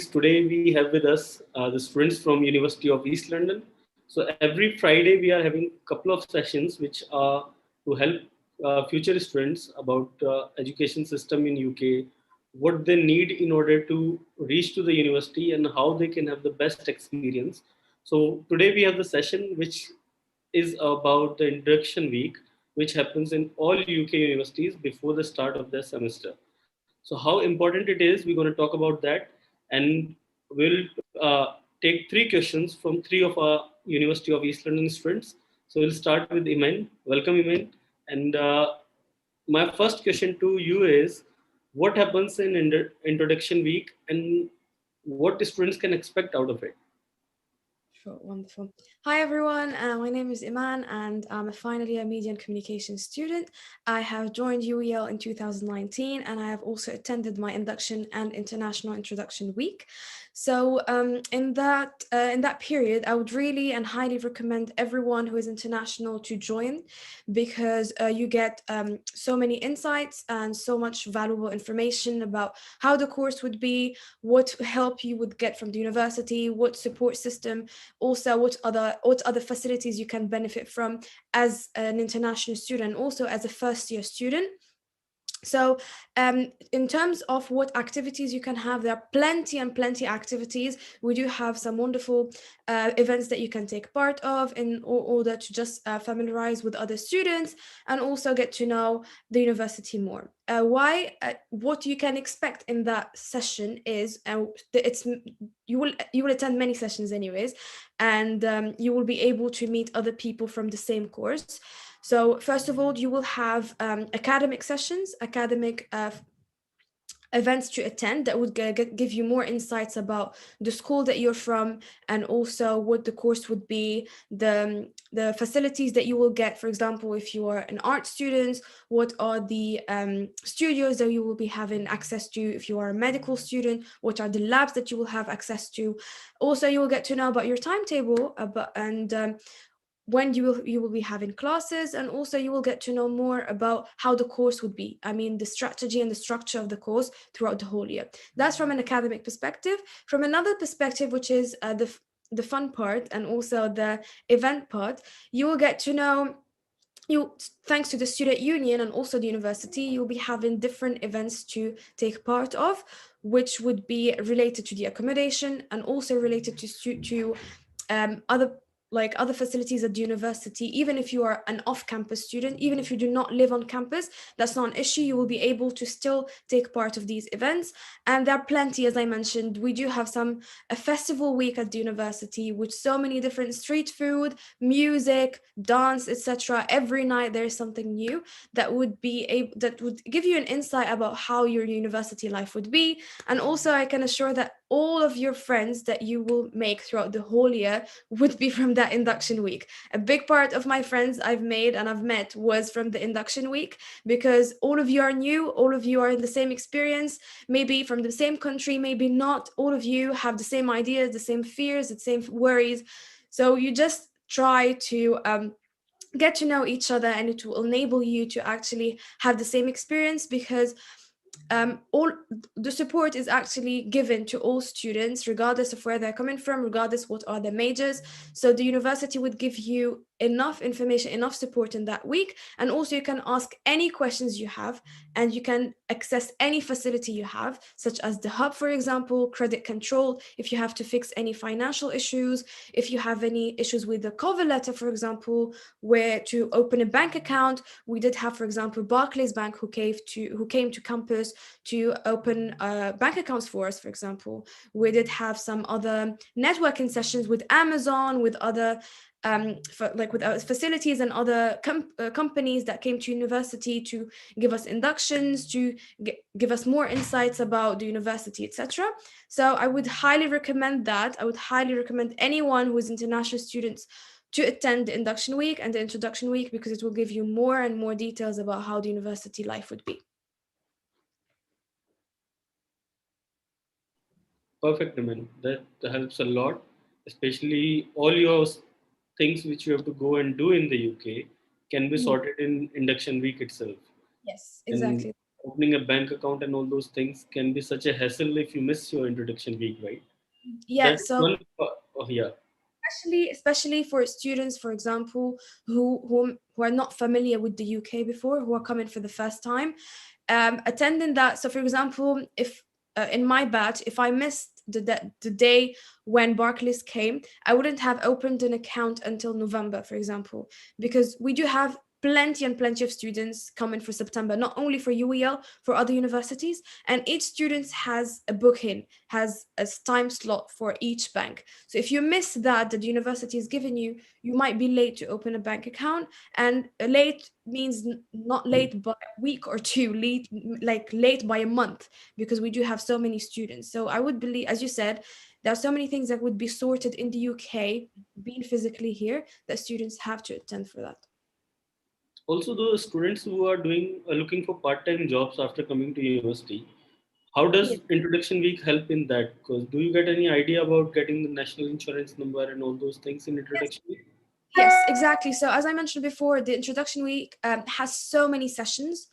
Today we have with us the students from University of East London. So every Friday we are having a couple of sessions which are to help future students about education system in UK, what they need in order to reach to the university and how they can have the best experience. So today we have the session which is about the induction week, which happens in all UK universities before the start of their semester. So how important it is, we're going to talk about that, and we'll take three questions from three of our University of East London students. So we'll start with Imane. Welcome, Imane. And my first question to you is, what happens in introduction week, and what students can expect out of it? Sure, wonderful. Hi everyone, my name is Imane and I'm a final year media and communication student. I have joined UEL in 2019 and I have also attended my induction and international introduction week. So in that period, I would really and highly recommend everyone who is international to join because you get so many insights and so much valuable information about how the course would be, what help you would get from the university, what support system, also what other facilities you can benefit from as an international student, also as a first year student. So in terms of what activities you can have, there are plenty and plenty activities. We do have some wonderful events that you can take part of in order to just familiarize with other students and also get to know the university more. What you can expect in that session is you will attend many sessions anyways, and you will be able to meet other people from the same course. So first of all, you will have academic sessions, academic events to attend that would give you more insights about the school that you're from, and also what the course would be, the facilities that you will get. For example, if you are an art student, what are the studios that you will be having access to? If you are a medical student, what are the labs that you will have access to? Also, you will get to know about your timetable and when you will be having classes, and also you will get to know more about how the course would be. I mean, the strategy and the structure of the course throughout the whole year. That's from an academic perspective. From another perspective, which is the fun part and also the event part, you will get to know you thanks to the student union and also the university, you'll be having different events to take part of, which would be related to the accommodation and also related to other other facilities at the university. Even if you are an off-campus student, even if you do not live on campus, that's not an issue. You will be able to still take part of these events. And there are plenty, as I mentioned. We do have a festival week at the university with so many different street food, music, dance, etc. Every night there is something new that would give you an insight about how your university life would be. And also I can assure that all of your friends that you will make throughout the whole year would be from that induction week. A big part of my friends I've made and I've met was from the induction week, because all of you are new, all of you are in the same experience, maybe from the same country, maybe not. All of you have the same ideas, the same fears, the same worries. So you just try to get to know each other, and it will enable you to actually have the same experience, because all the support is actually given to all students regardless of where they're coming from, regardless what are their majors. So the university would give you enough information, enough support in that week. And also you can ask any questions you have, and you can access any facility you have, such as the hub, for example, credit control, if you have to fix any financial issues, if you have any issues with the cover letter, for example, where to open a bank account. We did have, for example, Barclays Bank who came to campus to open bank accounts for us, for example. We did have some other networking sessions with Amazon, with other with facilities and other companies that came to university to give us inductions, to give us more insights about the university, etc. So I would highly recommend that. I would highly recommend anyone who is international students to attend the induction week and the introduction week, because it will give you more and more details about how the university life would be. Perfect, Aman. That helps a lot, especially all your things which you have to go and do in the UK can be Mhm. sorted in induction week itself. Yes, And exactly. opening a bank account and all those things can be such a hassle if you miss your introduction week, right? Yeah, That's so one. Oh, yeah. especially for students, for example, who are not familiar with the UK before, who are coming for the first time, attending that. So, for example, if in my batch, if I missed the day when Barclays came, I wouldn't have opened an account until November, for example, because we do have plenty and plenty of students coming for September, not only for UEL, for other universities, and each student has a booking, has a time slot for each bank. So if you miss that the university is giving you, you might be late to open a bank account, and late means not late by a week or two, late like late by a month, because we do have so many students. So I would believe, as you said, there are so many things that would be sorted in the UK, being physically here, that students have to attend for that. Also, the students who are doing looking for part-time jobs after coming to university, how does Yes. introduction week help in that? Because do you get any idea about getting the national insurance number and all those things in introduction week? Yes, exactly. So as I mentioned before, the introduction week has so many sessions,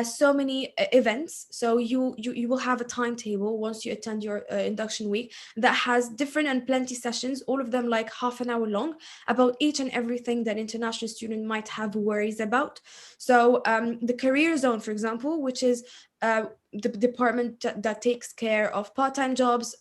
so many events. So you will have a timetable once you attend your induction week that has different and plenty sessions, all of them like half an hour long, about each and everything that international student might have worries about. So the career zone, for example, which is the department that takes care of part-time jobs,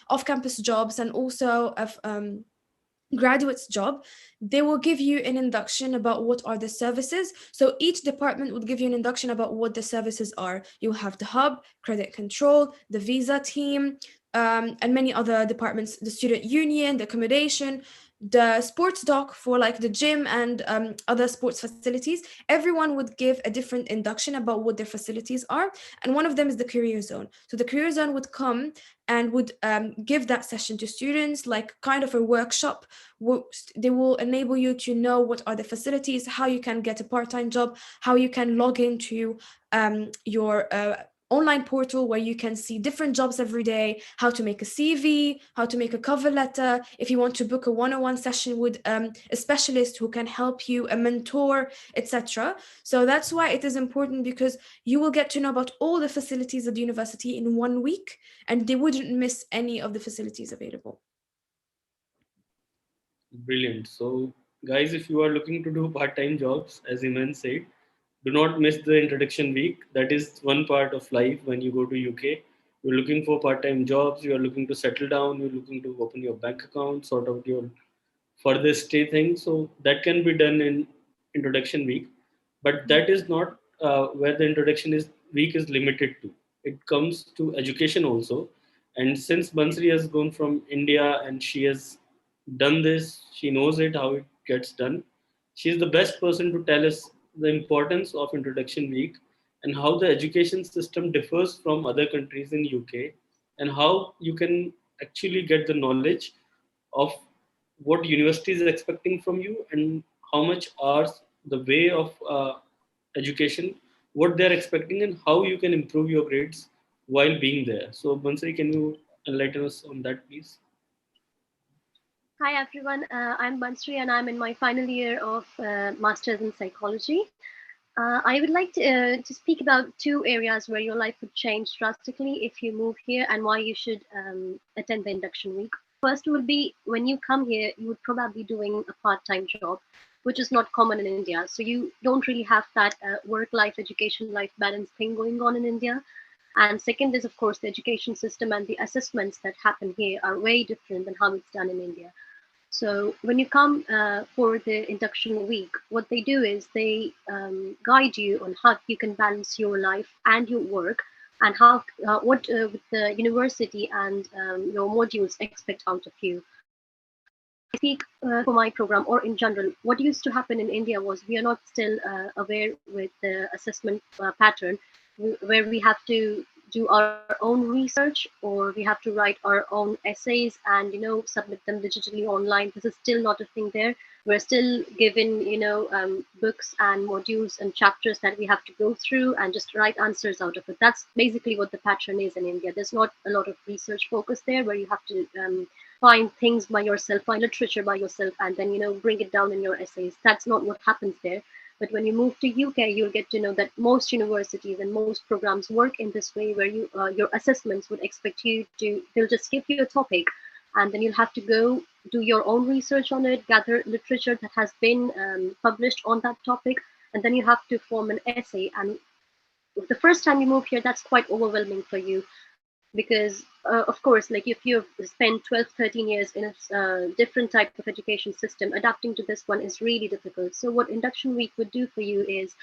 off-campus jobs, and also of graduate's job, they will give you an induction about what are the services. So each department would give you an induction about what the services are. You'll have the hub, credit control, the visa team, and many other departments, the student union, the accommodation, the sports doc for like the gym and other sports facilities. Everyone would give a different induction about what their facilities are, and one of them is the career zone. So the career zone would come and would give that session to students, like kind of a workshop. They will enable you to know what are the facilities, how you can get a part-time job, how you can log into your online portal where you can see different jobs every day, how to make a CV, how to make a cover letter, if you want to book a one-on-one session with a specialist who can help you, a mentor, etc. So that's why it is important, because you will get to know about all the facilities at the university in 1 week, and they wouldn't miss any of the facilities available. Brilliant. So, guys, if you are looking to do part-time jobs, as Iman said, do not miss the introduction week. That is one part of life when you go to UK. You're looking for part-time jobs. You are looking to settle down. You're looking to open your bank account, sort out your further stay thing. So that can be done in introduction week, but that is not where the introduction is week is limited to. It comes to education also. And since Bansri has gone from India and she has done this, she knows it how it gets done. She is the best person to tell us the importance of introduction week and how the education system differs from other countries in UK, and how you can actually get the knowledge of what university is expecting from you, and how much hours the way of education, what they're expecting, and how you can improve your grades while being there. So Bansari, can you enlighten us on that, please? Hi everyone, I'm Bansri and I'm in my final year of Masters in Psychology. I would like to speak about two areas where your life would change drastically if you move here and why you should attend the induction week. First will be when you come here, you would probably be doing a part-time job, which is not common in India. So you don't really have that work-life, education-life balance thing going on in India. And second is, of course, the education system and the assessments that happen here are way different than how it's done in India. So when you come for the induction week, what they do is they guide you on how you can balance your life and your work, and how what the university and your modules expect out of you. I speak for my program or in general. What used to happen in India was we are not still aware with the assessment pattern, where we have to do our own research or we have to write our own essays and submit them digitally online. This is still not a thing there. We're still given books and modules and chapters that we have to go through and just write answers out of it. That's basically what the pattern is in India. There's not a lot of research focus there, where you have to find things by yourself, find literature by yourself, and then bring it down in your essays. That's not what happens there. But when you move to UK, you'll get to know that most universities and most programs work in this way, where your assessments would expect you to, they'll just give you a topic, and then you'll have to go do your own research on it, gather literature that has been published on that topic, and then you have to form an essay. And the first time you move here, that's quite overwhelming for you, because of course, like if you've spent 12, 13 years in a different type of education system, adapting to this one is really difficult. So what induction week would do for you is,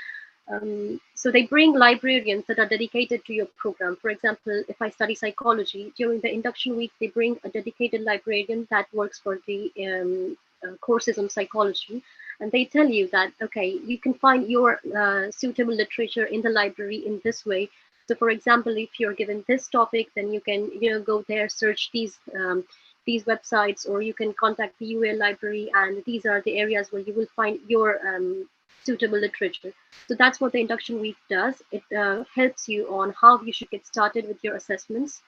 so they bring librarians that are dedicated to your program. For example, if I study psychology, during the induction week, they bring a dedicated librarian that works for the courses on psychology. And they tell you that, okay, you can find your suitable literature in the library in this way. So for example, if you're given this topic, then you can, go there, search these websites, or you can contact the UA library, and these are the areas where you will find your suitable literature. So that's what the induction week does. It helps you on how you should get started with your assessments.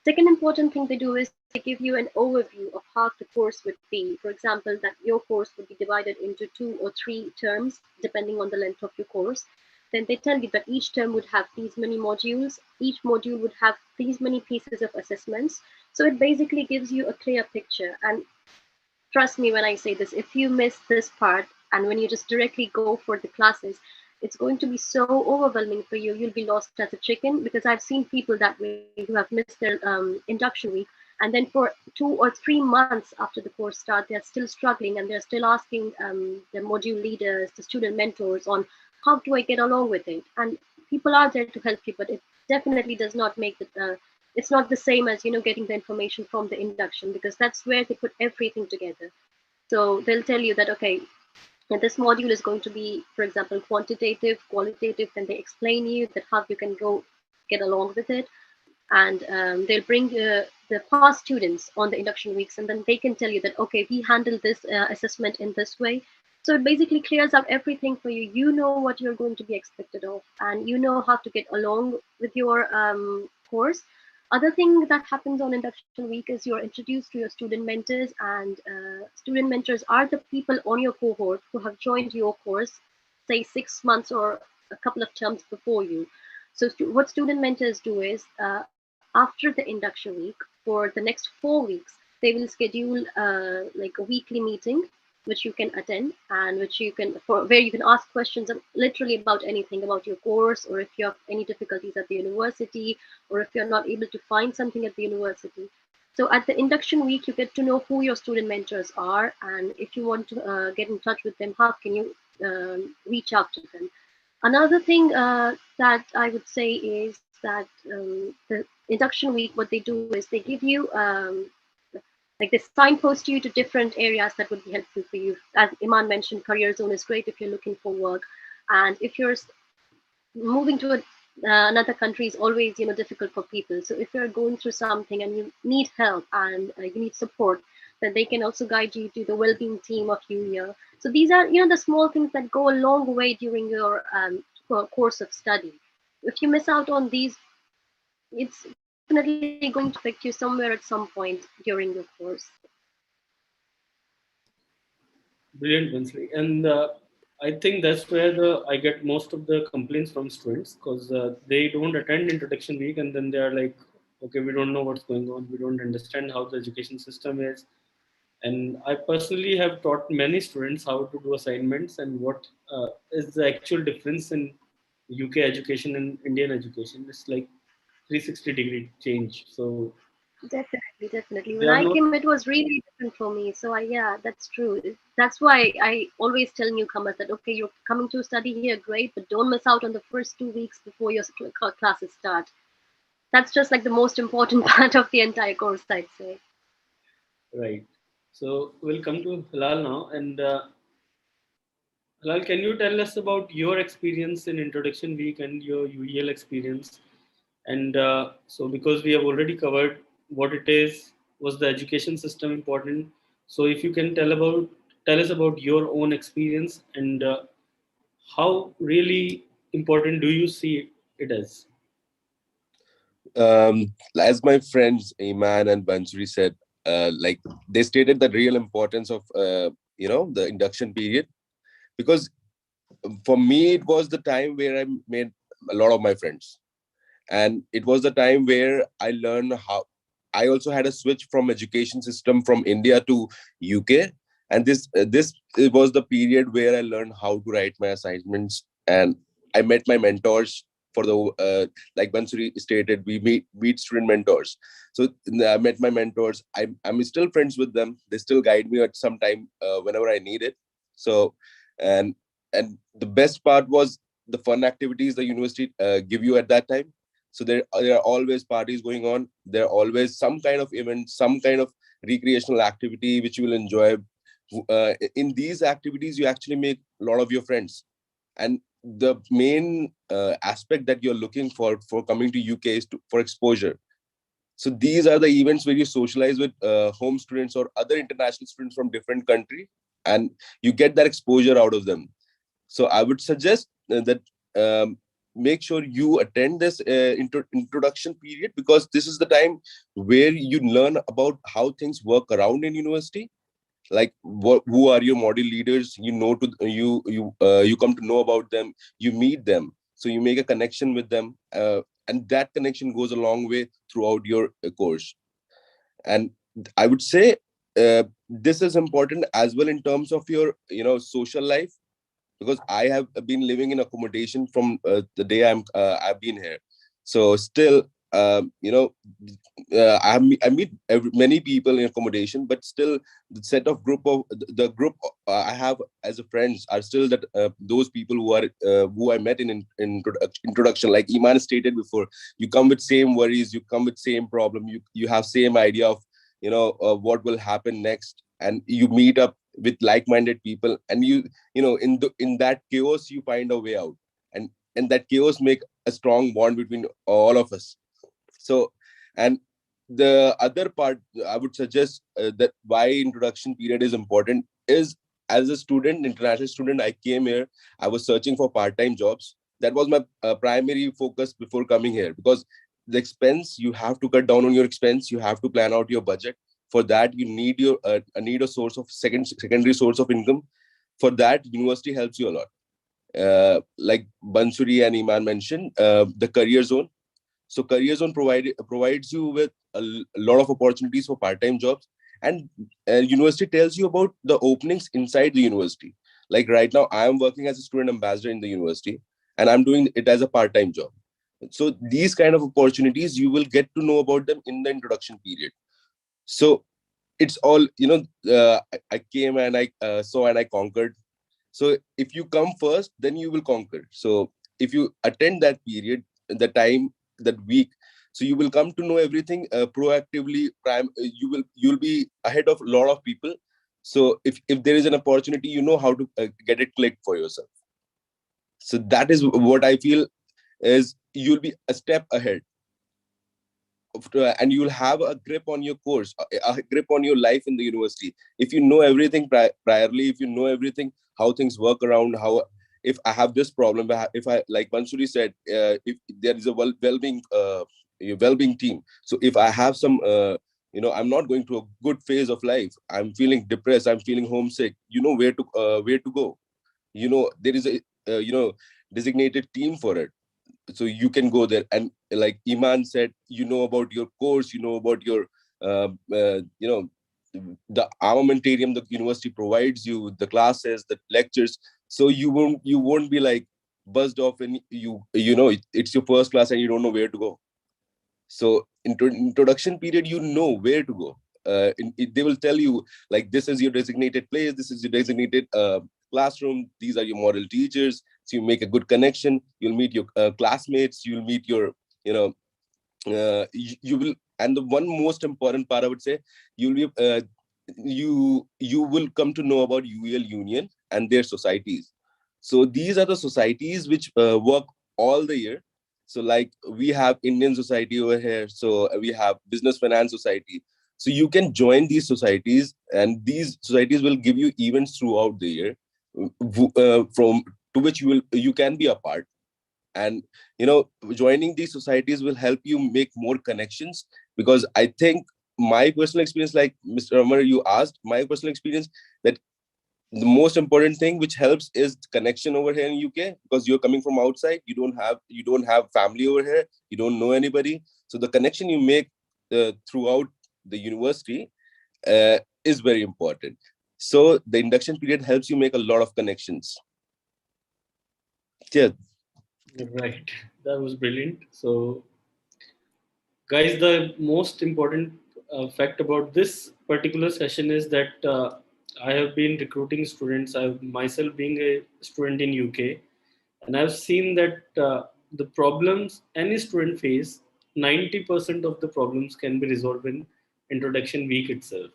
Second important thing they do is they give you an overview of how the course would be. For example, that your course would be divided into 2 or 3 terms, depending on the length of your course. Then they tell you that each term would have these many modules. Each module would have these many pieces of assessments. So it basically gives you a clear picture. And trust me when I say this, if you miss this part, and when you just directly go for the classes, it's going to be so overwhelming for you. You'll be lost as a chicken, because I've seen people that way who have missed their induction week. And then for 2 or 3 months after the course start, they're still struggling, and they're still asking the module leaders, the student mentors, on how do I get along with it? And people are there to help you, but it definitely does not make it, it's not the same as, getting the information from the induction, because that's where they put everything together. So they'll tell you that, okay, and this module is going to be, for example, quantitative, qualitative, then they explain you that how you can go get along with it. And they'll bring the past students on the induction weeks, and then they can tell you that, okay, we handle this assessment in this way. So it basically clears out everything for you. You know what you're going to be expected of, and you know how to get along with your course. Other thing that happens on induction week is you're introduced to your student mentors, and student mentors are the people on your cohort who have joined your course, say 6 months or a couple of terms before you. So what student mentors do is, after the induction week, for the next 4 weeks, they will schedule like a weekly meeting, which you can attend, and which you can, where you can ask questions literally about anything about your course, or if you have any difficulties at the university, or if you're not able to find something at the university. So at the induction week, you get to know who your student mentors are, and if you want to get in touch with them, how can you reach out to them. Another thing that I would say is that the induction week, what they do is they give you like they signpost you to different areas that would be helpful for you. As Imane mentioned, career zone is great if you're looking for work, and if you're moving to another country is always difficult for people. So if you're going through something and you need help and you need support, then they can also guide you to the well-being team of UEA. So these are the small things that go a long way during your course of study. If you miss out on these, it's definitely going to affect you somewhere at some point during your course. Brilliant, Winsley. And I think that's where I get most of the complaints from students, because they don't attend introduction week, and then they are like, okay, we don't know what's going on. We don't understand how the education system is. And I personally have taught many students how to do assignments and what is the actual difference in UK education and Indian education. It's like 360-degree change. So Definitely, definitely. they When are I not came, it was really different for me. So yeah, that's true. That's why I always tell newcomers that, okay, you're coming to study here, great, but don't miss out on the first 2 weeks before your classes start. That's just like the most important part of the entire course, I'd say. right. So we'll come to Halal now. And Halal, can you tell us about your experience in introduction week and your UEL experience? And so, because we have already covered what it is, was the education system important? So, if you can tell us about your own experience, and how really important do you see it as? As my friends Iman and Bansuri said, like they stated the real importance of the induction period, because for me, it was the time where I made a lot of my friends. And it was the time where I learned how. I also had a switch from education system from India to UK. And this it was the period where I learned how to write my assignments. And I met my mentors for the, like Bansuri stated, we meet student mentors. So I met my mentors. I'm still friends with them. They still guide me at some time whenever I need it. So, and and the best part was the fun activities the university give you at that time. So there are always parties going on. There are always some kind of event, some kind of recreational activity which you will enjoy. In these activities, you actually make a lot of your friends. And the main aspect that you're looking for coming to UK is for exposure. So these are the events where you socialize with home students or other international students from different country, and you get that exposure out of them. So I would suggest that make sure you attend this introduction period, because this is the time where you learn about how things work around in university. Like who are your model leaders, you come to know about them, you meet them, so you make a connection with them, and that connection goes a long way throughout your course. And I would say this is important as well in terms of your social life, because I have been living in accommodation from the day I've been here. So still, I meet many people in accommodation, but still the set of group of the group I have as a friends are still that those people who I met in introduction. Like Imane stated before, you come with same worries, you come with same problem, you have same idea of what will happen next, and you meet up with like-minded people, and in that chaos you find a way out, and that chaos make a strong bond between all of us. So, and the other part I would suggest that why introduction period is important is, as a student, international student, I came here, I was searching for part-time jobs. That was my primary focus before coming here, because the expense, you have to cut down on your expense, you have to plan out your budget. For that you need need a source of secondary source of income. For that, university helps you a lot. Like Bansuri and Iman mentioned, the career zone. So career zone provides you with a lot of opportunities for part-time jobs, and university tells you about the openings inside the university. Like right now, I am working as a student ambassador in the university, and I'm doing it as a part-time job. So these kind of opportunities, you will get to know about them in the introduction period. So it's all I came and I saw and I conquered. So if you come first, then you will conquer. So if you attend that period, the time, that week, so you will come to know everything proactively. You'll be ahead of a lot of people. So if there is an opportunity, you know how to get it clicked for yourself. So that is what I feel, is you'll be a step ahead and you'll have a grip on your course, a grip on your life in the university. If you know everything priorly, if you know everything, how things work around, how, if I have this problem, if I, like Mansuri said, if there is a well-being team. So if I have some, I'm not going to a good phase of life, I'm feeling depressed, I'm feeling homesick, you know where to go. There is a designated team for it, so you can go there. And like Iman said, about your course, about your the armamentarium the university provides you, the classes, the lectures. So you won't be like buzzed off, and it's your first class and you don't know where to go. So introduction period, where to go. They will tell you, like, this is your designated place, this is your designated classroom, these are your model teachers. So you make a good connection, you'll meet your classmates, you'll meet your, you will. And the one most important part, I would say, you'll be you will come to know about UEL Union and their societies. So these are the societies which work all the year. So like we have Indian society over here, so we have Business Finance Society. So you can join these societies, and these societies will give you events throughout the year, from to which you can be a part. And joining these societies will help you make more connections, because I think my personal experience, like Mr. Amar, you asked, my personal experience, that the most important thing which helps is connection over here in UK, because you're coming from outside. You don't have family over here. You don't know anybody. So the connection you make throughout the university is very important. So the induction period helps you make a lot of connections. Yeah. Right. That was brilliant. So, guys, the most important fact about this particular session is that I have been recruiting students. I've myself being a student in UK, and I've seen that the problems any student face, 90% of the problems can be resolved in introduction week itself.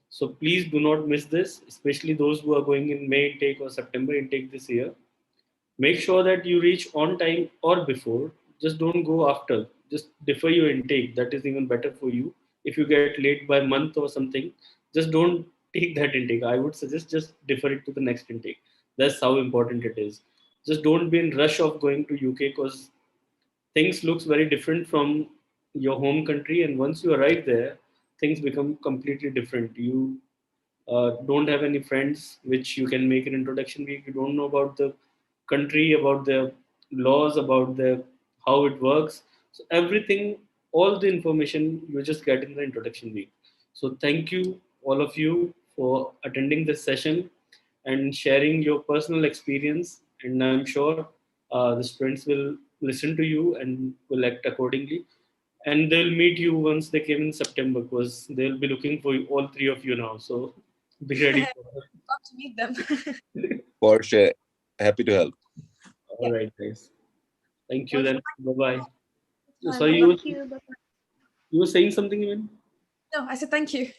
So please do not miss this, especially those who are going in May intake or September intake this year. Make sure that you reach on time or before. Just don't go after. Just defer your intake. That is even better for you. If you get late by a month or something, just don't take that intake. I would suggest just defer it to the next intake. That's how important it is. Just don't be in rush of going to UK, because things looks very different from your home country, and once you arrive there, things become completely different. You don't have any friends which you can make an introduction week. You don't know about the country, about the laws, about the how it works. So everything, all the information you just get in the introduction week. So thank you all of you for attending this session and sharing your personal experience. And I'm sure the students will listen to you and will act accordingly, and they'll meet you once they came in September, because they'll be looking for you, all three of you now. So be ready for Love to meet them. that. For sure. Happy to help. All right, guys. Thank you then. Bye bye. Bye. Sorry, Thank you. Bye-bye. you were saying something even? No, I said thank you.